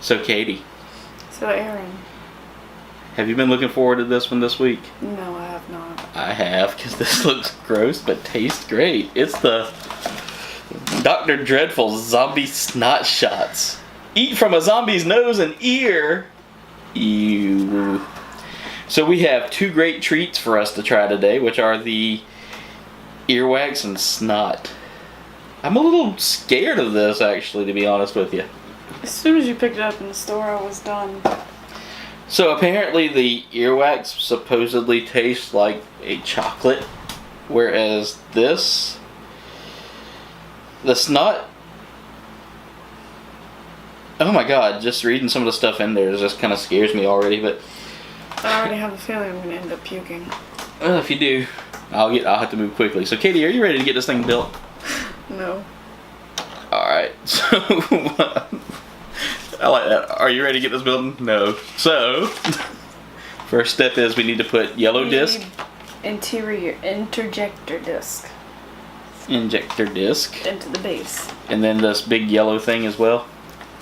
So Katie, So Aaron. have you been looking forward to this one this week? No, I have not. I have, because this looks gross but tastes great. It's the Dr. Dreadful Zombie Snot Shots. Eat from a zombie's nose and ear. Ew. So we have two great treats for us to try today, which are the earwax and snot. I'm a little scared of this, actually, to be honest with you. As soon as you picked it up in the store, I was done. So apparently the earwax supposedly tastes like a chocolate, whereas this, the snot, oh my god, just reading some of the stuff in there just kind of scares me already, but I already have a feeling I'm going to end up puking. well, if you do, I'll have to move quickly. So Katie, are you ready to get this thing built? No. Alright, so I like that. Are you ready to get this building? No. So first step is we need to put yellow disc. Interior interjector disc. Injector disc. Into the base. And then this big yellow thing as well?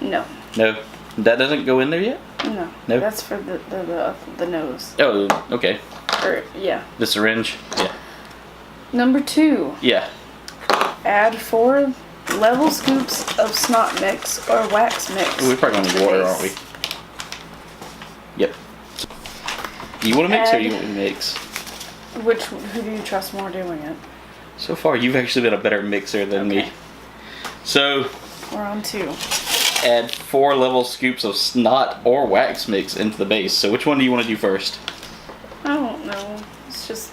No. No. That doesn't go in there yet? No. No? That's for the nose. Oh, okay. Or, yeah. The syringe? Yeah. Number 2. Yeah. Add 4 level scoops of snot mix or wax mix. We're probably going to need water, aren't we? Yep. You want to mix or you want to mix? Who do you trust more doing it? So far, you've actually been a better mixer than me. So, we're on 2. Add 4 level scoops of snot or wax mix into the base. So which one do you want to do first? I don't know. Let's just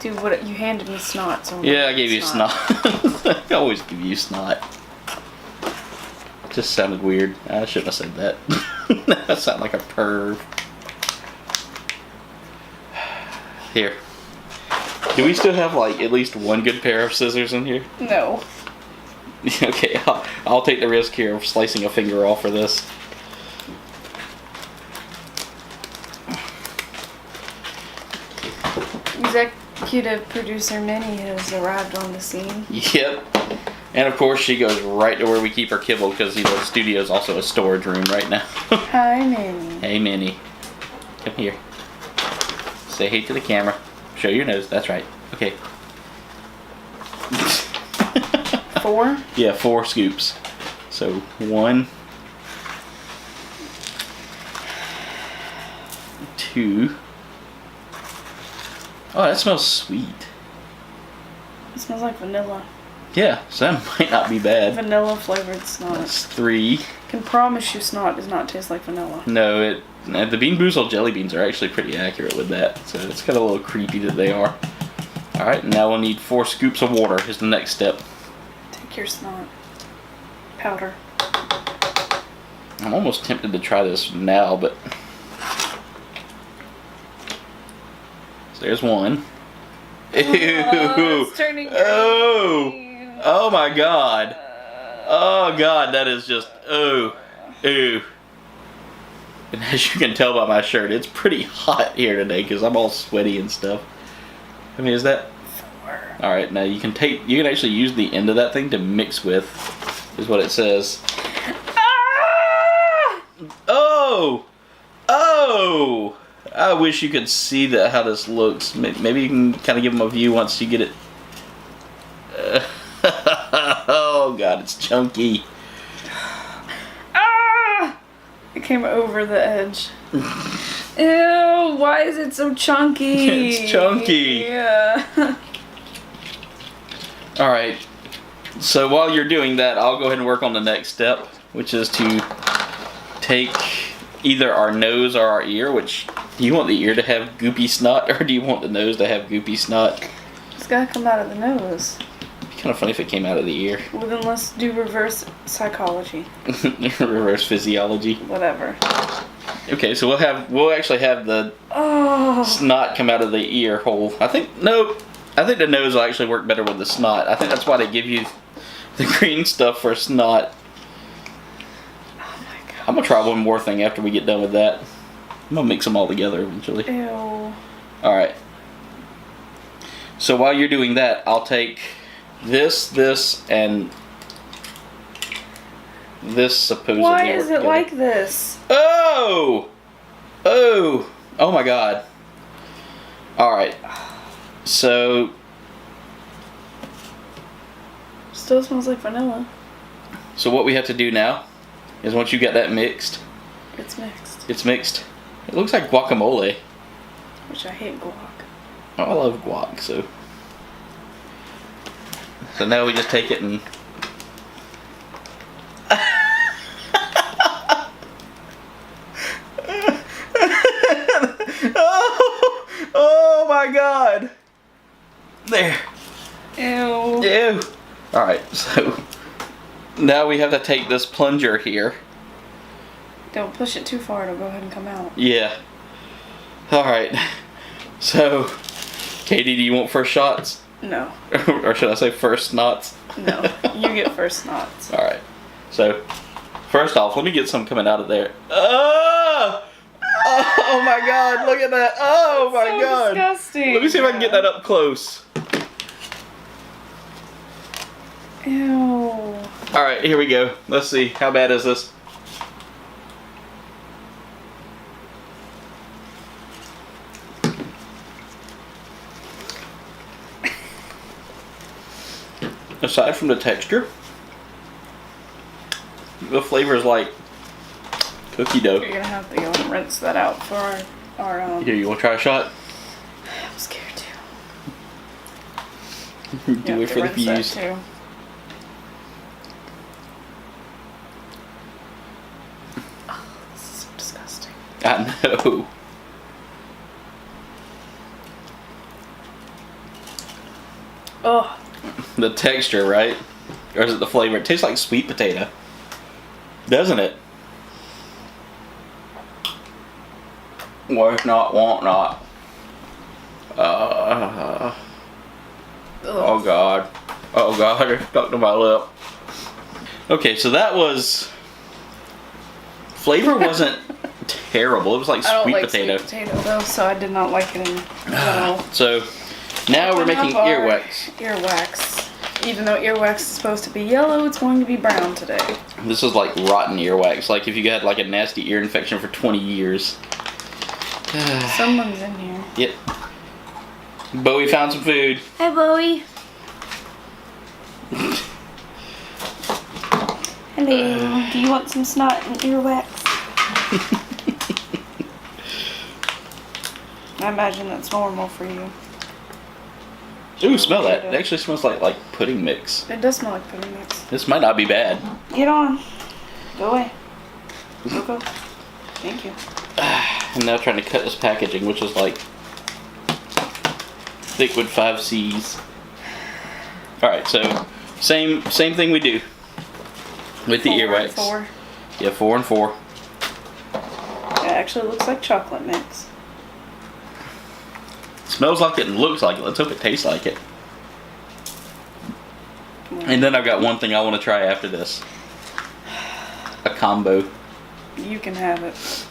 do what you handed me snot. So yeah, I gave you snot. I always give you snot. It just sounded weird. I shouldn't have said that. That sounded like a perv. Here. Do we still have like at least one good pair of scissors in here? No. Okay, I'll take the risk here of slicing a finger off for this. Executive producer Minnie has arrived on the scene. Yep. And of course she goes right to where we keep our kibble because the studio is also a storage room right now. Hi, Minnie. Hey, Minnie. Come here. Say hey to the camera. Show your nose. That's right. Okay. 4? Yeah, 4 scoops. So 1, 2. Oh, that smells sweet. It smells like vanilla. Yeah, so that might not be bad. Vanilla flavored snot. That's 3. Can promise you snot does not taste like vanilla. No, the Bean Boozled jelly beans are actually pretty accurate with that. So it's kind of a little creepy that they are. Alright, now we'll need 4 scoops of water is the next step. Take your snot powder. I'm almost tempted to try this now, but so there's 1. Ew! It's turning green. Oh my god! Oh god, that is just ew. And as you can tell by my shirt, it's pretty hot here today because I'm all sweaty and stuff. I mean, is that? 4. All right, now you can actually use the end of that thing to mix with, is what it says. Ah! Oh! I wish you could see how this looks. Maybe you can kind of give them a view once you get it. Oh god, it's chunky. Ah! It came over the edge. Ew, why is it so chunky? It's chunky. Yeah. Alright, so while you're doing that, I'll go ahead and work on the next step, which is to take either our nose or our ear, which, do you want the ear to have goopy snot, or do you want the nose to have goopy snot? It's gotta come out of the nose. It'd be kind of funny if it came out of the ear. Well, then let's do reverse psychology. Reverse physiology. Whatever. Okay, so we'll actually have the snot come out of the ear hole. I think the nose will actually work better with the snot. I think that's why they give you the green stuff for snot. Oh my god. I'm gonna try one more thing after we get done with that. I'm gonna mix them all together eventually. Ew. Alright. So while you're doing that, I'll take this, and this supposedly Why is it worked like together. this? Oh! Oh! Oh my god. Alright. So, Still smells like vanilla. so what we have to do now is once you get that mixed, It's mixed. it's mixed. It looks like guacamole. Which I hate guac. Oh, I love guac, so. So now we just take it and. Oh my god! There. Ew. Ew. Alright, so now we have to take this plunger here. Don't push it too far, it'll go ahead and come out. Yeah. Alright. So, Katie, do you want first shots? No. Or should I say first snots? No. You get first knots. Alright. So, first off, let me get some coming out of there. Oh! Oh my god, look at that. Oh my So god. disgusting. Let me see if I can get that up close. Ew. Alright, here we go. Let's see. How bad is this? Aside from the texture, the flavor is like cookie dough. You're gonna have to go and rinse that out for our Here, you want to try a shot? I'm scared Do too. You it have to for the rinse that views. too. Oh, this is so disgusting. I know. Oh, The texture, right? Or is it the flavor? It tastes like sweet potato. Doesn't it? Worth not, want not. Oh god. Oh god, it stuck to my lip. Okay, so that was... Flavor wasn't terrible. It was like I don't sweet like potato. sweet potato though, so I did not like it in general. So, now we're Open making up our earwax. Earwax. Even though earwax is supposed to be yellow, it's going to be brown today. This is like rotten earwax. Like if you had like a nasty ear infection for 20 years. Someone's in here. Yep. Bowie found some food. Hi, Bowie. Hello. Do you want some snot and earwax? I imagine that's normal for you. Ooh, smell that. It actually smells like pudding mix. It does smell like pudding mix. This might not be bad. Get on. Go away. Go. Thank you. I'm now trying to cut this packaging, which is like thick with 5 C's. Alright, so same thing we do with the 4 earwax. and 4. Yeah, 4 and 4. It actually looks like chocolate mix. Smells like it and looks like it. Let's hope it tastes like it. And then I've got one thing I want to try after this. A combo. You can have it.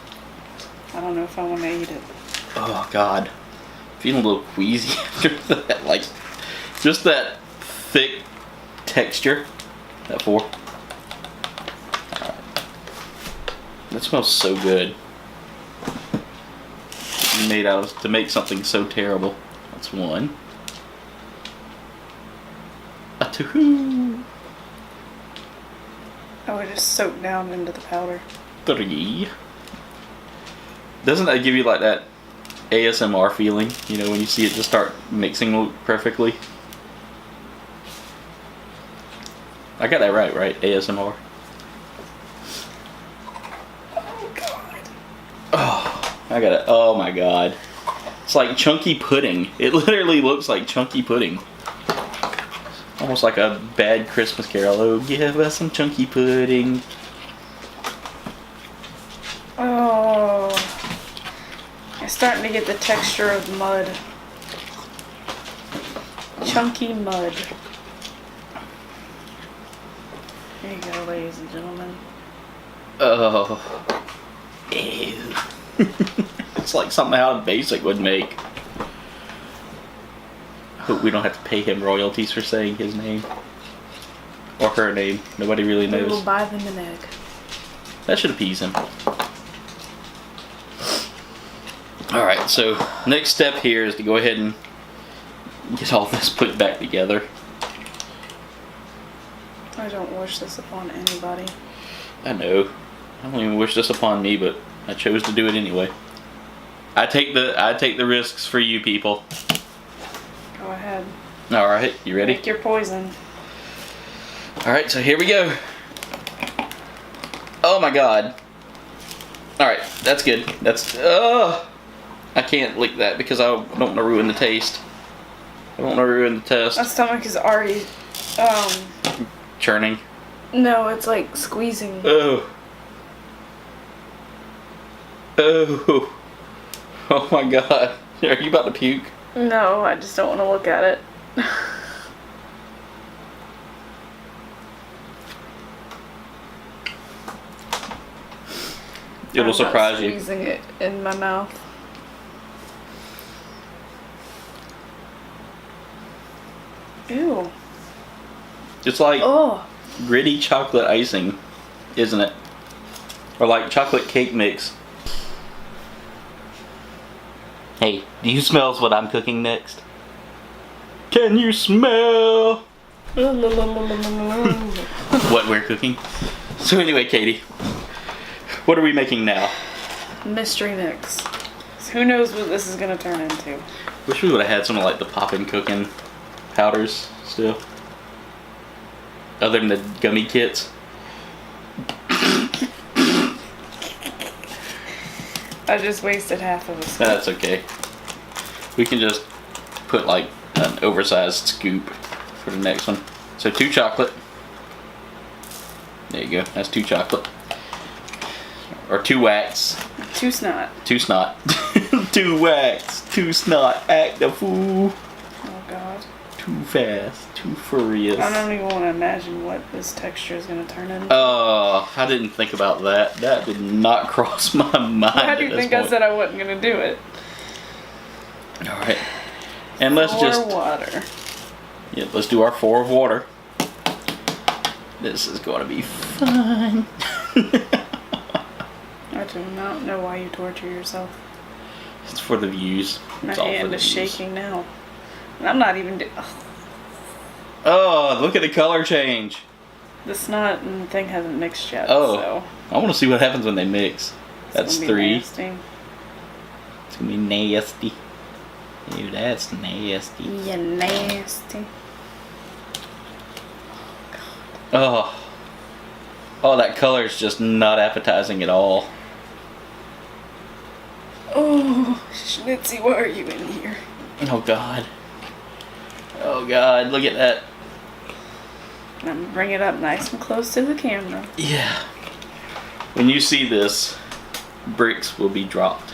I don't know if I want to eat it. Oh god. Feeling a little queasy after that. Like, just that thick texture. That 4. Alright. That smells so good. Made out of, to make something so terrible. That's 1. A 2. Oh, it just soaked down into the powder. 3. Doesn't that give you like that ASMR feeling? You know, when you see it just start mixing perfectly? I got that right? ASMR. Oh, God. Oh, I got it. Oh my god. It's like chunky pudding. It literally looks like chunky pudding. Almost like a bad Christmas carol. Oh, give us some chunky pudding. Oh. It's starting to get the texture of mud. Chunky mud. Here you go, ladies and gentlemen. Oh. Ew. It's like something how Basic would make. Hope we don't have to pay him royalties for saying his name. Or her name. Nobody really We will knows. buy them an egg. That should appease him. Alright, so next step here is to go ahead and get all this put back together. I don't wish this upon anybody. I know. I don't even wish this upon me, but I chose to do it anyway. I take the risks for you people. Go ahead. Alright, you ready? Make your poison. Alright, so here we go. Oh my god. Alright, that's good. That's I can't lick that because I don't want to ruin the taste. I don't want to ruin the test. My stomach is already Churning. no, it's like squeezing. Oh. Oh. Oh my god. Are you about to puke? No, I just don't want to look at it. It'll surprise you. Squeezing it in my mouth. Ew. It's like Oh. gritty chocolate icing, isn't it? Or like chocolate cake mix. Hey, do you smell what I'm cooking next? Can you smell what we're cooking? So anyway, Katie, what are we making now? Mystery mix. So who knows what this is gonna turn into? Wish we would have had some of like the poppin' cooking powders still. Other than the gummy kits. I just wasted half of a scoop. That's okay. We can just put like an oversized scoop for the next one. So 2 chocolate. There you go. That's 2 chocolate. Or 2 wax. 2 snot. 2 snot. 2 wax. 2 snot. Act a fool. Oh god. Too fast. Too furious. I don't even want to imagine what this texture is gonna turn into. Oh, I didn't think about that. That did not cross my mind. How do you think I said I wasn't gonna do it? Alright. And let's just water. Yeah, let's do our 4 of water. This is going to be fun. I do not know why you torture yourself. It's for the views. My It's all for hand the is views. shaking now. And I'm not even Oh, look at the color change. The snot and thing hasn't mixed yet. Oh, So I want to see what happens when they mix. it's That's gonna be 3. nasty. It's going to be nasty. Ew, that's nasty. You nasty. Oh. Oh, that color is just not appetizing at all. Oh, Schnitzy, why are you in here? Oh, God. Oh, God, look at that. And I'm gonna bring it up nice and close to the camera. Yeah. When you see this, bricks will be dropped.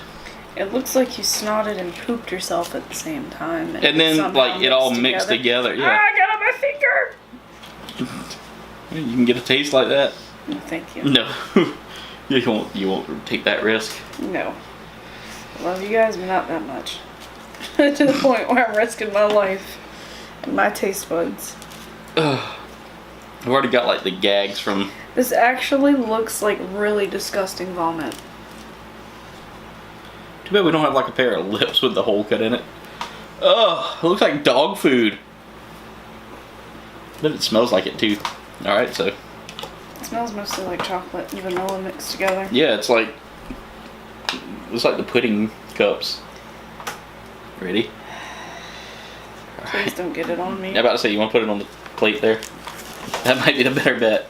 It looks like you snotted and pooped yourself at the same time. And then, somehow like, it all mixed together. Yeah. Ah, I got on my finger! You can get a taste like that? No, thank you. No. You won't take that risk. No. I love you guys, but not that much. To the point where I'm risking my life and my taste buds. Ugh. I've already got like the gags from... This actually looks like really disgusting vomit. Too bad we don't have like a pair of lips with the hole cut in it. Ugh, it looks like dog food. But it smells like it too. Alright, so... It smells mostly like chocolate and vanilla mixed together. Yeah, it's like the pudding cups. Ready? Please don't get it on me. I'm about to say, you want to put it on the plate there? That might be the better bet.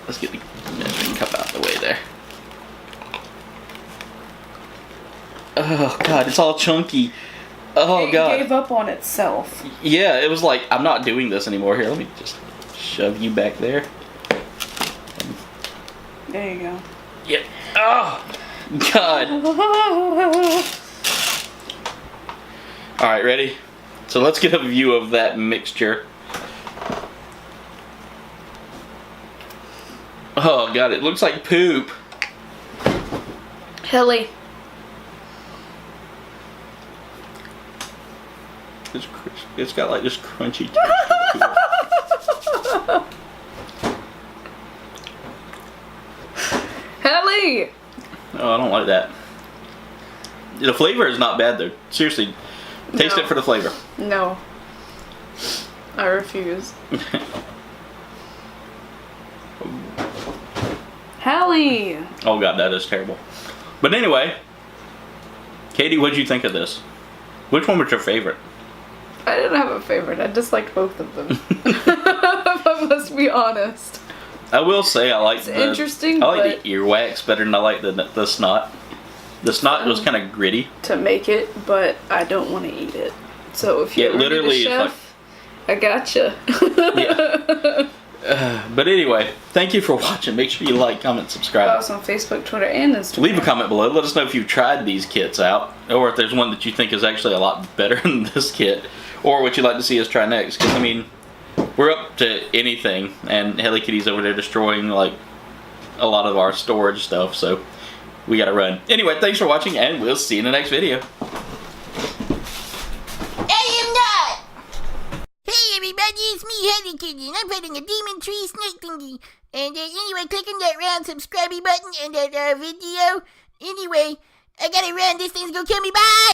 Let's get the measuring cup out of the way there. Oh god, it's all chunky. Oh it god. gave up on itself. Yeah, it was like, I'm not doing this anymore. Here, let me just shove you back there. There you go. Yep. Oh god. Alright, ready? So let's get a view of that mixture. Oh god, it looks like poop. Hilly. It's got like this crunchy. Ellie! Oh, I don't like that. The flavor is not bad though. Seriously, taste it for the flavor. No. I refuse. Hallie! Oh god, that is terrible. But anyway, Katie, what'd you think of this? Which one was your favorite? I didn't have a favorite. I disliked both of them. If I must be honest. I will say I like interesting. I like the earwax better than I like the snot. The snot was kind of gritty to make it, but I don't want to eat it. So if you're literally a chef, I gotcha. Yeah. But anyway, thank you for watching. Make sure you like, comment, subscribe. Follow us on Facebook, Twitter, and Instagram. Leave a comment below. Let us know if you've tried these kits out, or if there's one that you think is actually a lot better than this kit, or what you'd like to see us try next. Because I mean, we're up to anything, and Helly Kitty's over there destroying like a lot of our storage stuff. So we gotta run. Anyway, thanks for watching, and we'll see you in the next video. Hey everybody, it's me, Helly Kitty, and I'm fighting a demon tree snake thingy. And anyway, click on that round subscribe button and that video. Anyway, I gotta run, this thing's gonna kill me, bye!